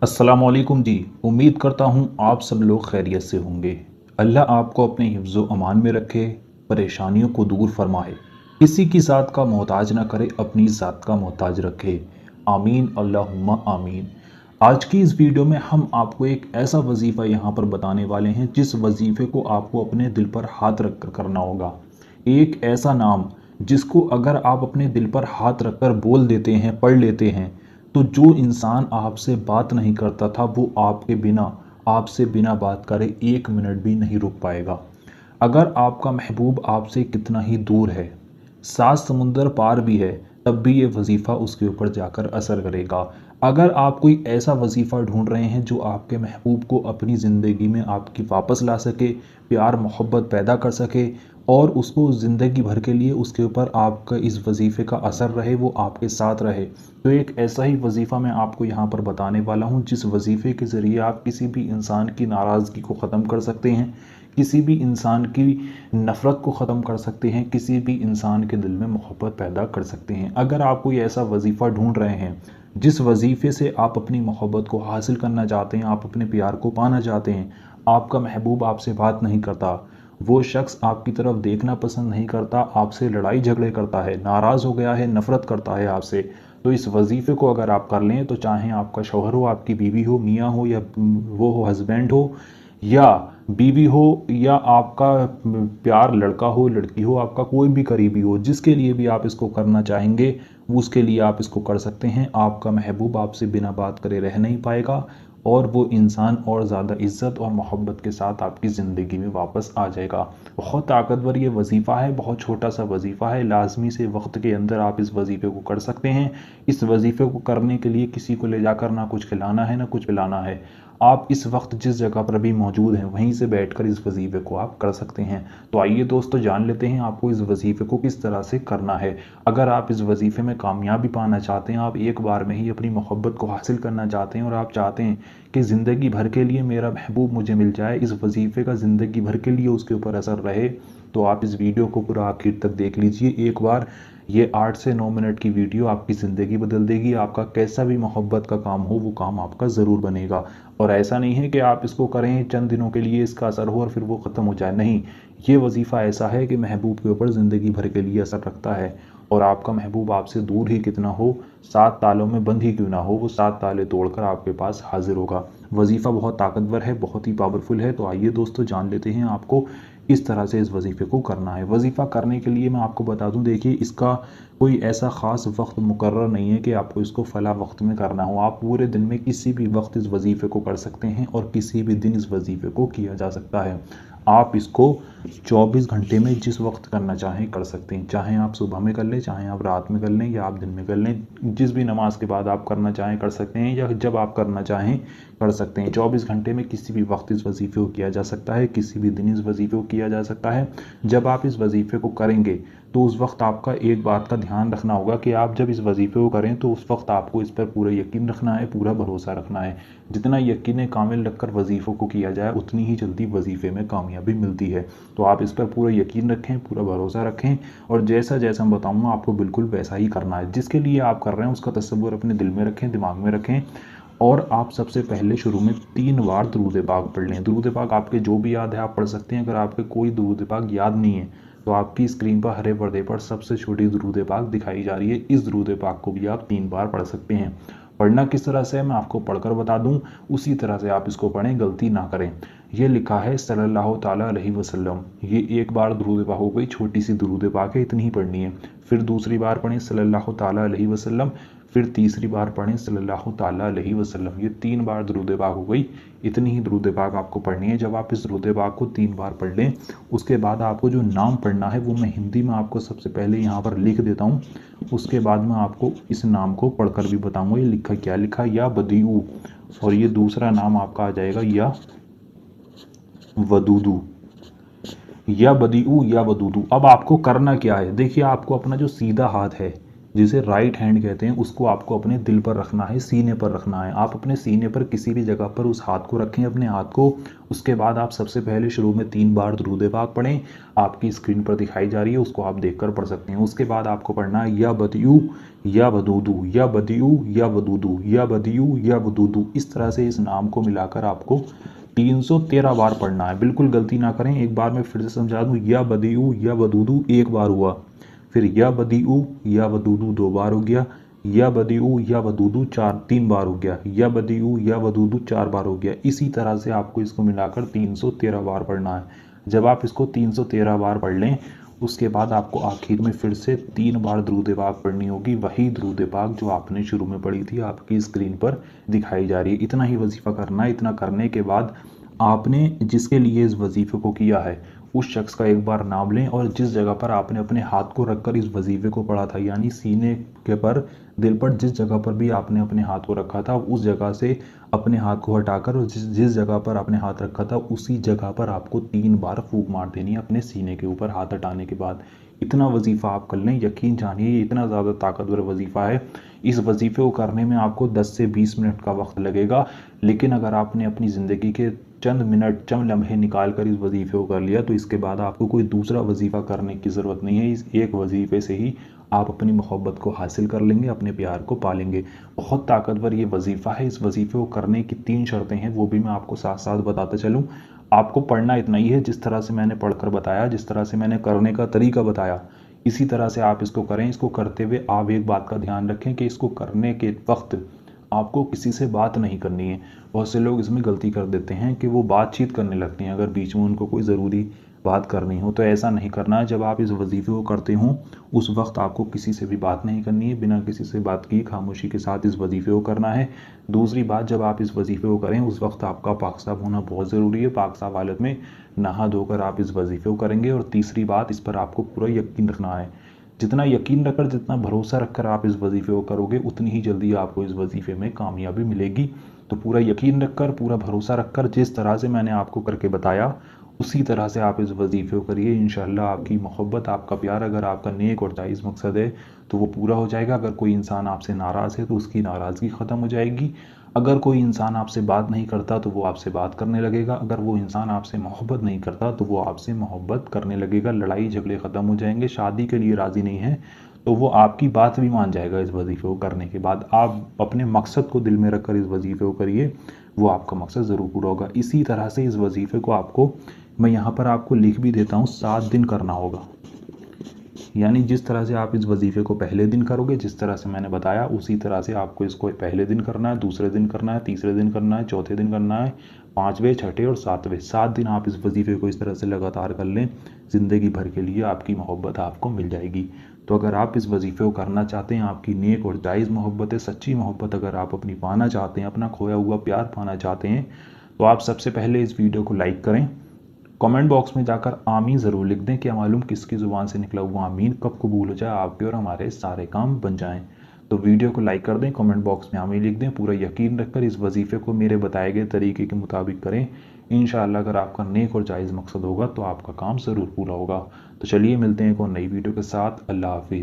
अस्सलाम वालेकुम जी। उम्मीद करता हूँ आप सब लोग खैरियत से होंगे। अल्लाह आपको अपने हिफ्ज़ अमान में रखे, परेशानियों को दूर फरमाए, किसी की ज़ात का मोहताज ना करे, अपनी ज़ात का मोहताज रखे। आमीन अल्लाहुम्मा आमीन। आज की इस वीडियो में हम आपको एक ऐसा वजीफ़ा यहाँ पर बताने वाले हैं जिस वजीफ़े को आपको अपने दिल पर हाथ रख कर करना होगा। एक ऐसा नाम जिसको अगर आप अपने दिल पर हाथ रखकर बोल देते हैं, पढ़ लेते हैं, तो जो इंसान आपसे बात नहीं करता था वो आपसे बिना बात करे 1 मिनट भी नहीं रुक पाएगा। अगर आपका महबूब आपसे कितना ही दूर है, 7 समुंदर पार भी है, तब भी ये वजीफ़ा उसके ऊपर जाकर असर करेगा। अगर आप कोई ऐसा वजीफ़ा ढूंढ रहे हैं जो आपके महबूब को अपनी ज़िंदगी में आपकी वापस ला सके, प्यार मोहब्बत पैदा कर सके और उसको ज़िंदगी भर के लिए उसके ऊपर आपका इस वजीफ़े का असर रहे, वो आपके साथ रहे, तो एक ऐसा ही वजीफ़ा मैं आपको यहाँ पर बताने वाला हूँ जिस वजीफ़े के ज़रिए आप किसी भी इंसान की नाराज़गी को ख़त्म कर सकते हैं, किसी भी इंसान की नफ़रत को ख़त्म कर सकते हैं, किसी भी इंसान के दिल में मोहब्बत पैदा कर सकते हैं। अगर आप कोई ऐसा वजीफ़ा ढूंढ रहे हैं जिस वजीफ़े से आप अपनी मोहब्बत को हासिल करना चाहते हैं, आप अपने प्यार को पाना चाहते हैं, आपका महबूब आपसे बात नहीं करता, वो शख्स आपकी तरफ देखना पसंद नहीं करता, आपसे लड़ाई झगड़े करता है, नाराज़ हो गया है, नफ़रत करता है आपसे, तो इस वजीफ़े को अगर आप कर लें तो चाहे आपका शौहर हो, आपकी बीवी हो, मियाँ हो या वो हो हस्बैंड हो या बीवी हो या आपका प्यार लड़का हो लड़की हो, आपका कोई भी करीबी हो, जिसके लिए भी आप इसको करना चाहेंगे उसके लिए आप इसको कर सकते हैं। आपका महबूब आपसे बिना बात करे रह नहीं पाएगा और वो इंसान और ज़्यादा इज़्ज़त और मोहब्बत के साथ आपकी ज़िंदगी में वापस आ जाएगा। बहुत ताकतवर ये वजीफ़ा है, बहुत छोटा सा वजीफ़ा है, लाजमी से वक्त के अंदर आप इस वजीफ़े को कर सकते हैं। इस वजीफ़े को करने के लिए किसी को ले जाकर ना कुछ खिलाना है ना कुछ पिलाना है, आप इस वक्त जिस जगह पर अभी मौजूद हैं वहीं से बैठकर इस वजीफ़े को आप कर सकते हैं। तो आइए दोस्तों जान लेते हैं आपको इस वजीफ़े को किस तरह से करना है। अगर आप इस वजीफ़े में कामयाबी पाना चाहते हैं, आप एक बार में ही अपनी मोहब्बत को हासिल करना चाहते हैं और आप चाहते हैं कि ज़िंदगी भर के लिए मेरा महबूब मुझे मिल जाए, इस वजीफ़े का ज़िंदगी भर के लिए उसके ऊपर असर रहे, तो आप इस वीडियो को पूरा आखिर तक देख लीजिए एक बार। ये 8 से 9 मिनट की वीडियो आपकी ज़िंदगी बदल देगी। आपका कैसा भी मोहब्बत का काम हो वो काम आपका ज़रूर बनेगा। और ऐसा नहीं है कि आप इसको करें चंद दिनों के लिए इसका असर हो और फिर वो ख़त्म हो जाए, नहीं, ये वजीफ़ा ऐसा है कि महबूब के ऊपर ज़िंदगी भर के लिए असर रखता है। और आपका महबूब आपसे दूर ही कितना हो, 7 तालों में बंद ही क्यों ना हो, वो 7 ताले तोड़कर आपके पास हाजिर होगा। वजीफ़ा बहुत ताकतवर है, बहुत ही पावरफुल है। तो आइए दोस्तों जान लेते हैं आपको किस तरह से इस वजीफ़े को करना है। वजीफ़ा करने के लिए मैं आपको बता दूं, देखिए इसका कोई ऐसा ख़ास वक्त मुकर्रर नहीं है कि आपको इसको फ़ला वक्त में करना हो। आप पूरे दिन में किसी भी वक्त इस वजीफ़े को कर सकते हैं और किसी भी दिन इस वजीफ़े को किया जा सकता है। आप इसको 24 घंटे में जिस वक्त करना चाहें कर सकते हैं, चाहे आप सुबह में कर लें, चाहे आप रात में कर लें या आप दिन में कर लें, जिस भी नमाज के बाद आप करना चाहें कर सकते हैं या जब आप करना चाहें कर सकते हैं। 24 घंटे में किसी भी वक्त इस वजीफ़े को किया जा सकता है, किसी भी दिन इस वजीफ़े को किया जा सकता है। जब आप इस वजीफ़े को करेंगे तो उस वक्त आपका एक बात का ध्यान रखना होगा कि आप जब इस वजीफ़े को करें तो उस वक्त आपको इस पर पूरा यकीन रखना है, पूरा भरोसा रखना है। जितना यकीन कामिल रखकर वजीफ़ों को किया जाए उतनी ही जल्दी वजीफ़े में कामयाबी मिलती है। तो आप इस पर पूरा यकीन रखें, पूरा भरोसा रखें और जैसा जैसा मैं बताऊँगा आपको बिल्कुल वैसा ही करना है। जिसके लिए आप कर रहे हैं उसका तसव्वुर अपने दिल में रखें, दिमाग में रखें और आप सबसे पहले शुरू में 3 बार दुरूद पाक पढ़ लें। दुरूद पाक आपके जो भी याद है आप पढ़ सकते हैं। अगर आपके कोई दुरूद पाक याद नहीं है तो आपकी स्क्रीन पर हरे पर्दे पर सबसे छोटी दुरूद पाक दिखाई जा रही है, इस दुरूद पाक को भी आप 3 बार पढ़ सकते हैं। पढ़ना किस तरह से है मैं आपको पढ़कर बता दूं, उसी तरह से आप इसको पढ़ें, गलती ना करें। ये लिखा है सल्लल्लाहु ताला अलैहि वसल्लम, ये एक बार दुरूद पाक हो गई, छोटी सी दुरूद पाक है, इतनी ही पढ़नी है। फिर दूसरी बार पढ़ें सल्लल्लाहु ताला अलैहि वसल्लम, फिर तीसरी बार पढ़ें सल्लल्लाहु ताला अलैहि वसल्लम, ये 3 बार दुरूद पाक हो गई। इतनी ही दुरूद पाक आपको पढ़नी है। जब आप इस दुरूद पाक को 3 बार पढ़ लें उसके बाद आपको जो नाम पढ़ना है वो मैं हिंदी में आपको सबसे पहले यहाँ पर लिख देता हूँ, उसके बाद मैं आपको इस नाम को पढ़कर भी बताऊँगा। ये लिखा क्या लिखा, या बदीऊ, और ये दूसरा नाम आपका आ जाएगा या वदूदू, या बदीऊ या वदूदू। अब आपको करना क्या है, देखिए आपको अपना जो सीधा हाथ है जिसे राइट हैंड कहते हैं, उसको आपको अपने दिल पर रखना है, सीने पर रखना है। आप अपने सीने पर किसी भी जगह पर उस हाथ को रखें, अपने हाथ को। उसके बाद आप सबसे पहले शुरू में 3 बार दुरूद पाक पढ़ें। आपकी स्क्रीन पर दिखाई जा रही है, उसको आप देखकर पढ़ सकते हैं। उसके बाद आपको पढ़ना है या बदियू या वदूदू, या बदियू या वदूदू, या बदियू या वदूदू। इस तरह से इस नाम को मिलाकर आपको 313 बार पढ़ना है। बिल्कुल गलती ना करें। एक बार मैं फिर से समझा दूं, या बदियू या वदूदू 1 बार हुआ, फिर या बदियू या वदूदू 2 बार हो गया, या बदियू या वदूदू 3 बार हो गया, या बदियू या वदूदू 4 बार हो गया। इसी तरह से आपको इसको मिलाकर 313 बार पढ़ना है। जब आप इसको 313 बार पढ़ लें, उसके बाद आपको आखिर में फिर से 3 बार दुरूद पाक पढ़नी होगी, वही दुरूद पाक जो आपने शुरू में पढ़ी थी, आपकी स्क्रीन पर दिखाई जा रही है। इतना ही वजीफ़ा करना है। इतना करने के बाद आपने जिसके लिए इस वजीफ़े को किया है, उस शख्स का एक बार नाम लें, और जिस जगह पर आपने अपने हाथ को रखकर इस वजीफ़े को पढ़ा था, यानी सीने के पर, दिल पर, जिस जगह पर भी आपने अपने हाथ को रखा था, उस जगह से अपने हाथ को हटाकर, और जिस जिस जगह पर आपने हाथ रखा था उसी जगह पर आपको 3 बार फूंक मार देनी है अपने सीने के ऊपर हाथ हटाने के बाद। इतना वजीफ़ा आप कर लें, यकीन जानिए ये इतना ज़्यादा ताकतवर वजीफ़ा है। इस वजीफ़े को करने में आपको 10 से 20 मिनट का वक्त लगेगा, लेकिन अगर आपने अपनी ज़िंदगी के चंद मिनट, चंद लम्हे निकाल कर इस वजीफ़े को कर लिया, तो इसके बाद आपको कोई दूसरा वजीफ़ा करने की ज़रूरत नहीं है। इस एक वजीफ़े से ही आप अपनी मोहब्बत को हासिल कर लेंगे, अपने प्यार को पालेंगे। बहुत ताकतवर ये वजीफ़ा है। इस वजीफ़े को करने की 3 शर्तें हैं, वो भी मैं आपको साथ साथ बताते चलूँ। आपको पढ़ना इतना ही है, जिस तरह से मैंने पढ़कर बताया, जिस तरह से मैंने करने का तरीका बताया, इसी तरह से आप इसको करें। इसको करते हुए आप एक बात का ध्यान रखें कि इसको करने के वक्त आपको किसी से बात नहीं करनी है। बहुत से लोग इसमें गलती कर देते हैं कि वो बातचीत करने लगते हैं अगर बीच में उनको कोई ज़रूरी बात करनी हो, तो ऐसा नहीं करना है। जब आप इस वजीफ़े को करते हों, उस वक्त आपको किसी से भी बात नहीं करनी है, बिना किसी से बात किए खामोशी के साथ इस वजीफ़े को करना है। दूसरी बात, जब आप इस वजीफ़े को करें, उस वक्त आपका पाक साफ़ होना बहुत ज़रूरी है। पाक साफ़ हालत में नहा धोकर आप इस वजीफ़े को करेंगे। और तीसरी बात, इस पर आपको पूरा यकीन रखना है। जितना यकीन रखकर, जितना भरोसा रखकर आप इस वजीफ़े को करोगे, उतनी ही जल्दी आपको इस वजीफ़े में कामयाबी मिलेगी। तो पूरा यकीन रखकर, पूरा भरोसा रखकर, जिस तरह से मैंने आपको करके बताया, उसी तरह से आप इस वजीफ़े को करिए। इंशाअल्लाह आपकी मोहब्बत, आपका प्यार, अगर आपका नेक और जायज़ मकसद है तो वो पूरा हो जाएगा। अगर कोई इंसान आपसे नाराज़ है तो उसकी नाराज़गी ख़त्म हो जाएगी। अगर कोई इंसान आपसे बात नहीं करता तो वो आपसे बात करने लगेगा। अगर वो इंसान आपसे मोहब्बत नहीं करता तो वो आपसे मोहब्बत करने लगेगा। लड़ाई झगड़े ख़त्म हो जाएंगे। शादी के लिए राज़ी नहीं है तो वो आपकी बात भी मान जाएगा। इस वजीफ़े को करने के बाद आप अपने मकसद को दिल में रखकर इस वजीफ़े को करिए, वो आपका मकसद ज़रूर पूरा होगा। इसी तरह से इस वजीफ़े को आपको, मैं यहाँ पर आपको लिख भी देता हूँ, 7 दिन करना होगा। यानी जिस तरह से आप इस वजीफ़े को पहले दिन करोगे, जिस तरह से मैंने बताया, उसी तरह से आपको इसको पहले दिन करना है, दूसरे दिन करना है, तीसरे दिन करना है, चौथे दिन करना है, 5वें, 6ठे और 7वें। 7 दिन आप इस वजीफ़े को इस तरह से लगातार कर लें, ज़िंदगी भर के लिए आपकी मोहब्बत आपको मिल जाएगी। तो अगर आप इस वजीफ़े को करना चाहते हैं, आपकी नेक और जायज़ मोहब्बत है, सच्ची मोहब्बत अगर आप अपनी पाना चाहते हैं, अपना खोया हुआ प्यार पाना चाहते हैं, तो आप सबसे पहले इस वीडियो को लाइक करें। कमेंट बॉक्स में जाकर आमीन ज़रूर लिख दें। क्या मालूम किसकी ज़ुबान से निकला हुआ आमीन कब कबूल हो जाए, आपके और हमारे सारे काम बन जाएं। तो वीडियो को लाइक कर दें, कमेंट बॉक्स में आमीन लिख दें। पूरा यकीन रखकर इस वजीफ़े को मेरे बताए गए तरीके के मुताबिक करें। इंशाअल्लाह अगर आपका नेक और जायज़ मकसद होगा तो आपका काम ज़रूर पूरा होगा। तो चलिए मिलते हैं एक और नई वीडियो के साथ। अल्लाह हाफिज़।